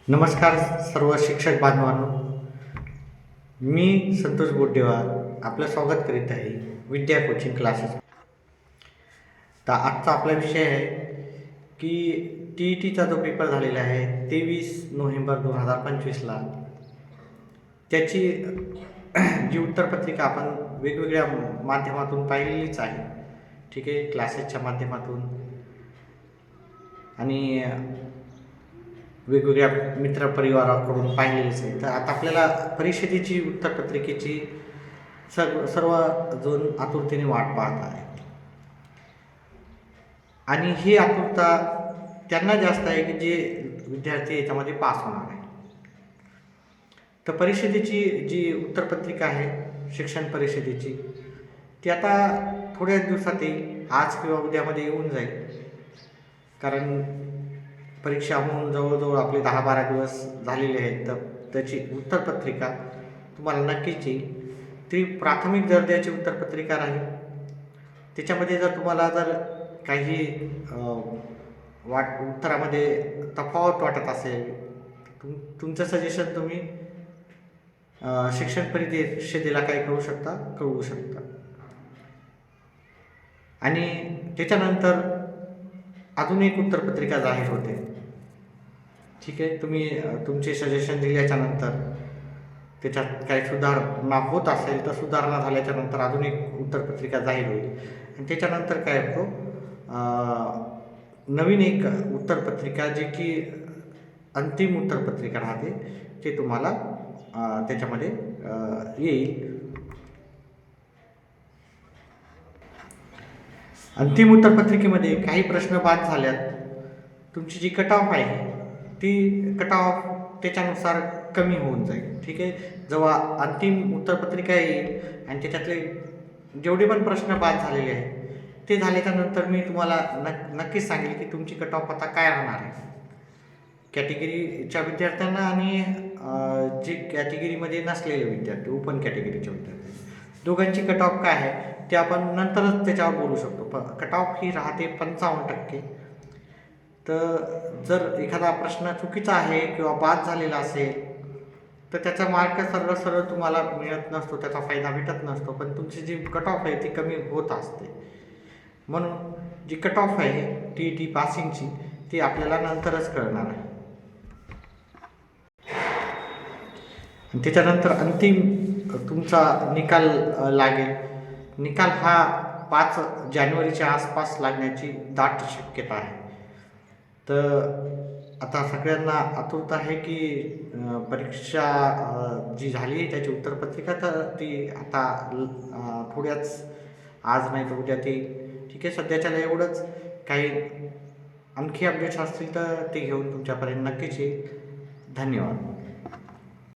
नमस्कार सर्व शिक्षक बांधवांनो. मी संतोष बोड्डेवार आपलं स्वागत करीत आहे विद्या कोचिंग क्लासेस. तर आजचा आपला विषय आहे की TETचा जो पेपर झालेला आहे 23 नोव्हेंबर 2025ला त्याची जी उत्तरपत्रिका आपण वेगवेगळ्या माध्यमातून पाहिलेलीच आहे. ठीक आहे, क्लासेसच्या माध्यमातून आणि वेगवेगळ्या मित्रपरिवाराकडून पाहिलेलीच आहे. तर आता आपल्याला परीक्षेची उत्तरपत्रिकेची सर्वजण आतुरतेने वाट पाहत आहेत आणि ही आतुरता त्यांना जास्त आहे की जे विद्यार्थी याच्यामध्ये पास होणार आहे. तर परिषदेची जी उत्तरपत्रिका आहे शिक्षण परिषदेची ती आता थोड्या दिवसात येईल, आज किंवा उद्यामध्ये येऊन जाईल. कारण परीक्षा होऊन जवळजवळ आपले 10-12 दिवस झालेले आहेत. तर त्याची उत्तरपत्रिका तुम्हाला नक्कीच येईल. ती प्राथमिक दर्जाची उत्तरपत्रिका राहील. त्याच्यामध्ये जर तुम्हाला काही उत्तरामध्ये तफावत वाटत असेल तुमचं सजेशन तुम्ही शिक्षण परिषदेला काय कळवू शकता. आणि त्याच्यानंतर अजून एक उत्तरपत्रिका जाहीर होते. ठीक आहे, तुम्ही तुमचे सजेशन दिल्याच्यानंतर त्याच्यात काही सुधारणा होत असेल तर सुधारणा झाल्याच्यानंतर अजून एक उत्तरपत्रिका जाहीर होईल आणि त्याच्यानंतर काय होतो नवीन एक उत्तरपत्रिका जी की अंतिम उत्तरपत्रिका राहते ते तुम्हाला त्याच्यामध्ये येईल. अंतिम उत्तरपत्रिकेमध्ये काही प्रश्न बाद झाल्यात तुमची जी कट ऑफ आहे ती कट ऑफ त्याच्यानुसार कमी होऊन जाईल. ठीक आहे, जेव्हा अंतिम उत्तरपत्रिका येईल आणि त्याच्यातले जेवढे पण प्रश्न बाद झालेले आहेत ते झाल्याच्यानंतर मी तुम्हाला नक्कीच सांगेल की तुमची कट ऑफ आता काय राहणार आहे. कॅटेगरीच्या विद्यार्थ्यांना आणि जे कॅटेगरीमध्ये नसलेले विद्यार्थी ओपन कॅटेगरीच्या विद्यार्थी दोघांची कट ऑफ काय आहे ते आपण नंतरच त्याच्यावर बोलू शकतो. कट ऑफ ही राहते 55%. तर जर एखादा प्रश्न चुकीचा आहे किंवा बाद झालेला असेल तर त्याचा मार्क सरळ तुम्हाला मिळत नसतो, त्याचा फायदा भेटत नसतो. पण तुमची जी कट ऑफ आहे ती कमी होत असते. म्हणून जी कट ऑफ आहे TET पासिंगची ती आपल्याला नंतरच कळणार आहे. त्याच्यानंतर अंतिम तुमचा निकाल लागेल. निकाल हा 5 जानेवारीच्या आसपास लागण्याची दाट शक्यता आहे. तर आता सगळ्यांना आतुरता आहे की परीक्षा जी झाली त्याची उत्तरपत्रिका तर ती आता थोड्याच आज नाही तर उद्या ती. ठीक आहे, सध्याच्याला एवढंच. काही आणखी अपडेट्स असतील तर ते घेऊन तुमच्यापर्यंत नक्कीच येईल. धन्यवाद.